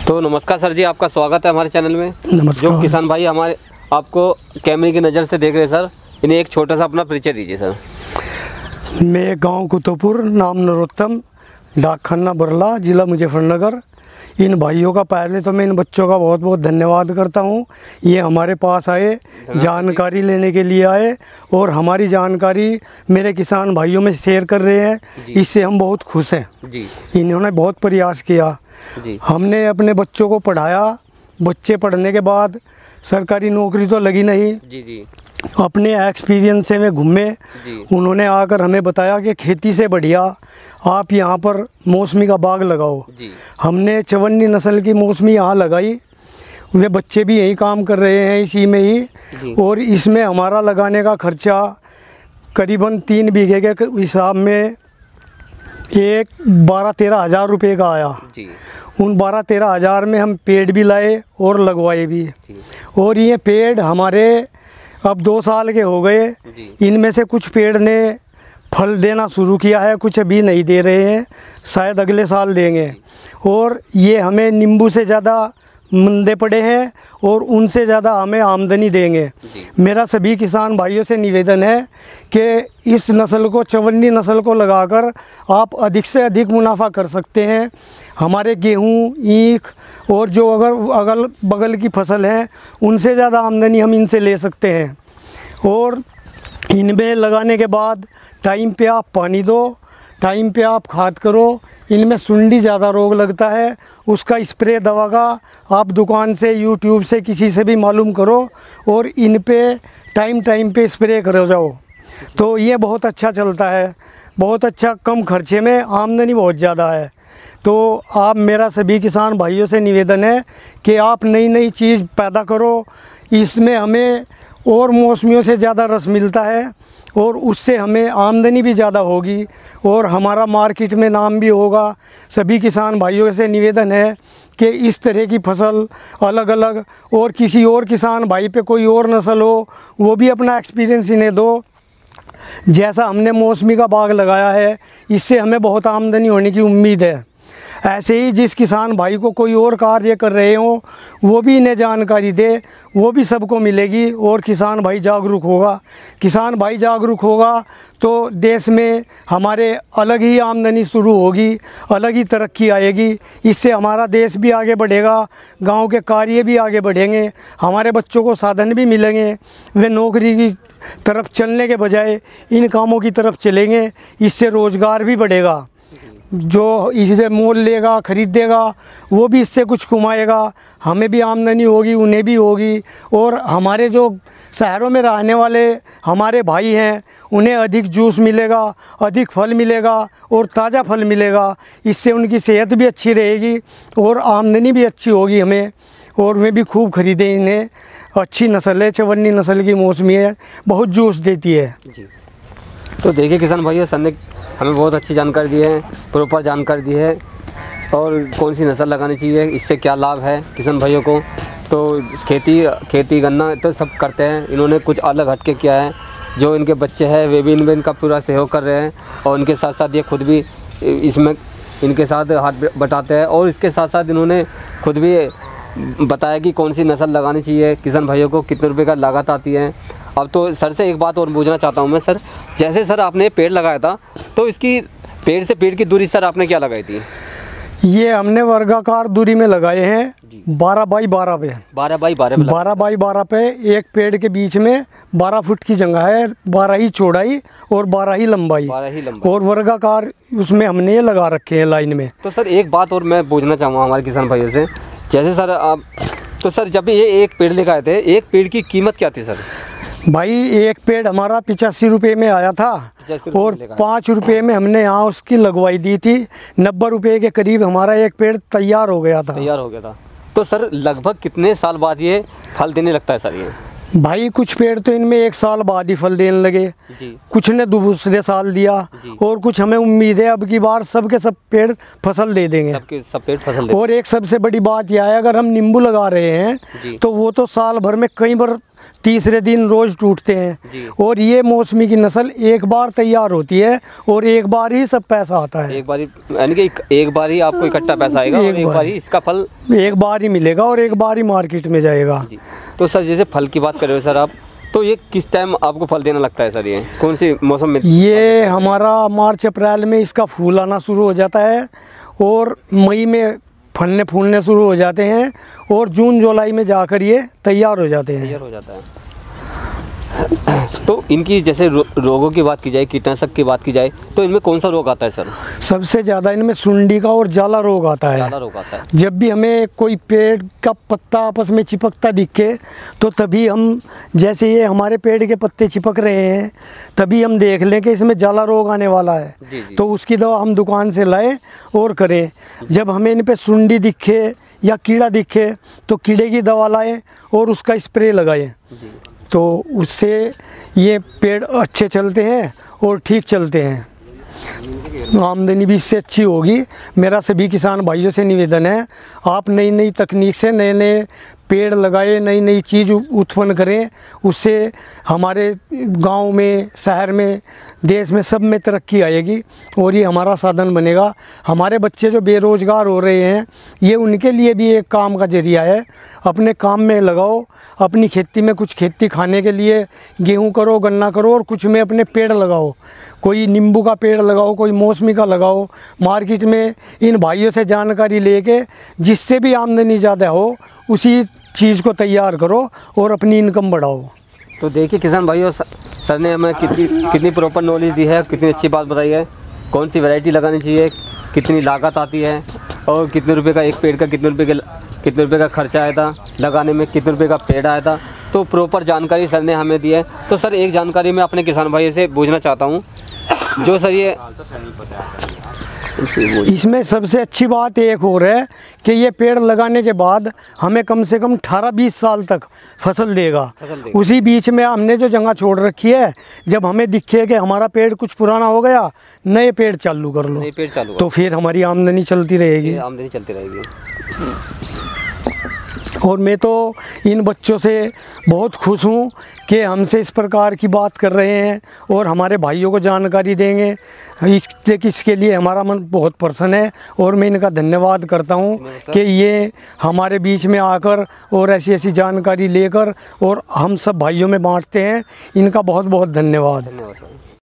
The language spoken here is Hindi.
तो नमस्कार सर जी, आपका स्वागत है हमारे चैनल में। नमस्कार। जो किसान भाई हमारे आपको कैमरे की नज़र से देख रहे हैं सर, इन्हें एक छोटा सा अपना परिचय दीजिए सर। मैं गांव कुतुपुर, नाम नरोत्तम, डाकखाना बरला, जिला मुजफ्फरनगर। इन भाइयों का पहले तो मैं इन बच्चों का बहुत बहुत धन्यवाद करता हूं। ये हमारे पास आए, जानकारी लेने के लिए आए और हमारी जानकारी मेरे किसान भाइयों में शेयर कर रहे हैं। इससे हम बहुत खुश हैं जी। इन्होंने बहुत प्रयास किया जी। हमने अपने बच्चों को पढ़ाया। बच्चे पढ़ने के बाद सरकारी नौकरी तो लगी नहीं, जी जी अपने एक्सपीरियंस से में घूमे। उन्होंने आकर हमें बताया कि खेती से बढ़िया आप यहाँ पर मौसमी का बाग लगाओ। जी। हमने चवन्नी नस्ल की मौसमी यहाँ लगाई। वे बच्चे भी यही काम कर रहे हैं, इसी में ही। और इसमें हमारा लगाने का खर्चा करीबन 3 बीघे के हिसाब में 12-13 हज़ार रुपये का आया। जी। उन 12-13 हज़ार में हम पेड़ भी लाए और लगवाए भी। और ये पेड़ हमारे अब 2 साल के हो गए। इनमें से कुछ पेड़ ने फल देना शुरू किया है, कुछ अभी नहीं दे रहे हैं, शायद अगले साल देंगे। और ये हमें नींबू से ज़्यादा मंदे पड़े हैं और उनसे ज़्यादा हमें आमदनी देंगे। मेरा सभी किसान भाइयों से निवेदन है कि इस नस्ल को, चवन्नी नस्ल को लगाकर आप अधिक से अधिक मुनाफा कर सकते हैं। हमारे गेहूँ, ईख और जो अगल बगल की फसल है उनसे ज़्यादा आमदनी हम इनसे ले सकते हैं। और इनमें लगाने के बाद टाइम पे आप पानी दो, टाइम पे आप खाद करो। इनमें सुंडी ज़्यादा रोग लगता है, उसका स्प्रे दवा का आप दुकान से, यूट्यूब से, किसी से भी मालूम करो और इन पे टाइम पे स्प्रे करो जाओ, तो ये बहुत अच्छा चलता है। बहुत अच्छा, कम खर्चे में आमदनी बहुत ज़्यादा है। तो आप, मेरा सभी किसान भाइयों से निवेदन है कि आप नई नई चीज़ पैदा करो। इसमें हमें और मौसमियों से ज़्यादा रस मिलता है और उससे हमें आमदनी भी ज़्यादा होगी और हमारा मार्केट में नाम भी होगा। सभी किसान भाइयों से निवेदन है कि इस तरह की फसल अलग अलग, और किसी और किसान भाई पे कोई और नस्ल हो वो भी अपना एक्सपीरियंस इन्हें दो। जैसा हमने मौसमी का बाग लगाया है, इससे हमें बहुत आमदनी होने की उम्मीद है। ऐसे ही जिस किसान भाई को कोई और कार्य कर रहे हो वो भी इन्हें जानकारी दे, वो भी सबको मिलेगी और किसान भाई जागरूक होगा। किसान भाई जागरूक होगा तो देश में हमारे अलग ही आमदनी शुरू होगी, अलग ही तरक्की आएगी। इससे हमारा देश भी आगे बढ़ेगा, गांव के कार्य भी आगे बढ़ेंगे, हमारे बच्चों को साधन भी मिलेंगे। वे नौकरी की तरफ चलने के बजाय इन कामों की तरफ चलेंगे। इससे रोज़गार भी बढ़ेगा, जो इसे मोल लेगा, खरीदेगा, वो भी इससे कुछ कमाएगा। हमें भी आमदनी होगी, उन्हें भी होगी। और हमारे जो शहरों में रहने वाले हमारे भाई हैं उन्हें अधिक जूस मिलेगा, अधिक फल मिलेगा और ताज़ा फल मिलेगा। इससे उनकी सेहत भी अच्छी रहेगी और आमदनी भी अच्छी होगी हमें, और वे भी खूब खरीदें इन्हें। अच्छी नस्ल है, चवन्नी नस्ल की मौसमी है, बहुत जूस देती है। जी। तो देखिए किसान भाइयों, सर ने हमें बहुत अच्छी जानकारी दी है, प्रॉपर जानकारी दी है, और कौन सी नस्ल लगानी चाहिए, इससे क्या लाभ है किसान भाइयों को। तो खेती गन्ना तो सब करते हैं, इन्होंने कुछ अलग हटके किया है। जो इनके बच्चे हैं वे भी इनका पूरा सहयोग कर रहे हैं और इनके साथ साथ ये खुद भी इसमें इनके साथ हाथ बटाते हैं। और इसके साथ साथ इन्होंने खुद भी बताया कि कौन सी नस्ल लगानी चाहिए, किसान भाइयों को कितने रुपए का लागत आती है। अब तो सर से एक बात और पूछना चाहता हूँ मैं सर, जैसे सर आपने पेड़ लगाया था तो इसकी पेड़ से पेड़ की दूरी सर आपने क्या लगाई थी? ये हमने वर्गाकार दूरी में लगाए हैं, 12 बाई 12 पे। 12 बाई 12 पे एक पेड़ के बीच में 12 फुट की जगह है, 12 ही चौड़ाई और 12 ही लंबाई और वर्गाकार उसमें हमने ये लगा रखे हैं लाइन में। तो सर एक बात और मैं पूछना चाहूँगा हमारे किसान भाइयों से, जैसे सर आप, तो सर जब ये एक पेड़ लेकर आए थे, एक पेड़ की कीमत क्या थी सर? भाई एक पेड़ हमारा 85 रुपये में आया था और 5 रुपये में हमने यहाँ उसकी लगवाई दी थी। 90 रुपये के करीब हमारा एक पेड़ तैयार हो गया था। तो सर लगभग कितने साल बाद ये फल देने लगता है सर? भाई कुछ पेड़ तो इनमें 1 साल बाद ही फल देने लगे जी। कुछ ने दूसरे साल दिया और कुछ हमें उम्मीद है अब की बार सब के सब पेड़ फसल दे देंगे, सबके सब पेड़ फसल दे। और एक सबसे बड़ी बात यह है, अगर हम नींबू लगा रहे हैं तो वो तो साल भर में कई बार तीसरे दिन रोज टूटते हैं, और ये मौसमी की नस्ल एक बार तैयार होती है और एक बार ही सब पैसा आता है। एक बार यानी कि एक बार ही आपको इकट्ठा पैसा आएगा और एक बार ही इसका फल एक बार ही मिलेगा और एक बार ही मार्केट में जाएगा। तो सर जैसे फल की बात कर रहे हो सर आप, तो ये किस टाइम आपको फल देना लगता है सर? ये कौन सी मौसम में? ये हमारा मार्च अप्रैल में इसका फूल आना शुरू हो जाता है और मई में फलने फूलने शुरू हो जाते हैं और जून जुलाई में जाकर ये तैयार हो जाते हैं। तैयार हो जाता है। तो इनकी जैसे रोगों की बात की जाए, कीटनाशक की बात की जाए, तो इनमें कौन सा रोग आता है सर? सबसे ज़्यादा इनमें सुंडी का और जाला रोग आता है। जाला रोग आता है। जब भी हमें कोई पेड़ का पत्ता आपस में चिपकता दिखे तो तभी हम, जैसे ये हमारे पेड़ के पत्ते चिपक रहे हैं, तभी हम देख लें कि इसमें जाला रोग आने वाला है। जी जी। तो उसकी दवा हम दुकान से लाएं और करें। जब हमें इन पे सुंडी दिखे या कीड़ा दिखे तो कीड़े की दवा लाएं और उसका स्प्रे लगाएं, तो उससे ये पेड़ अच्छे चलते हैं और ठीक चलते हैं, आमदनी भी इससे अच्छी होगी। मेरा सभी किसान भाइयों से निवेदन है, आप नई नई तकनीक से नए नए पेड़ लगाए, नई नई चीज़ उत्पन्न करें, उससे हमारे गांव में, शहर में, देश में सब में तरक्की आएगी और ये हमारा साधन बनेगा। हमारे बच्चे जो बेरोज़गार हो रहे हैं, ये उनके लिए भी एक काम का जरिया है। अपने काम में लगाओ, अपनी खेती में कुछ खेती खाने के लिए गेहूं करो, गन्ना करो, और कुछ में अपने पेड़ लगाओ। कोई नींबू का पेड़ लगाओ, कोई मौसमी का लगाओ। मार्केट में इन भाइयों से जानकारी लेके जिससे भी आमदनी ज़्यादा हो उसी चीज़ को तैयार करो और अपनी इनकम बढ़ाओ। तो देखिए किसान भाइयों, सर ने हमें कितनी प्रॉपर नॉलेज दी है, कितनी अच्छी बात बताई है, कौन सी वैरायटी लगानी चाहिए, कितनी लागत आती है और कितने रुपए का एक पेड़ का कितने रुपए का खर्चा आया था, लगाने में कितने रुपए का पेड़ आया था, तो प्रॉपर जानकारी सर ने हमें दी है। तो सर एक जानकारी मैं अपने किसान भाइयों से पूछना चाहता हूँ, जो सर ये इसमें सबसे अच्छी बात एक और है कि ये पेड़ लगाने के बाद हमें कम से कम 18-20 साल तक फसल देगा। उसी बीच में हमने जो जगह छोड़ रखी है, जब हमें दिखे कि हमारा पेड़ कुछ पुराना हो गया, नए पेड़ चालू कर लो, तो फिर हमारी आमदनी चलती रहेगी। और मैं तो इन बच्चों से बहुत खुश हूँ कि हमसे इस प्रकार की बात कर रहे हैं और हमारे भाइयों को जानकारी देंगे। इसके लिए हमारा मन बहुत प्रसन्न है और मैं इनका धन्यवाद करता हूँ कि ये हमारे बीच में आकर और ऐसी ऐसी जानकारी लेकर और हम सब भाइयों में बांटते हैं। इनका बहुत बहुत धन्यवाद।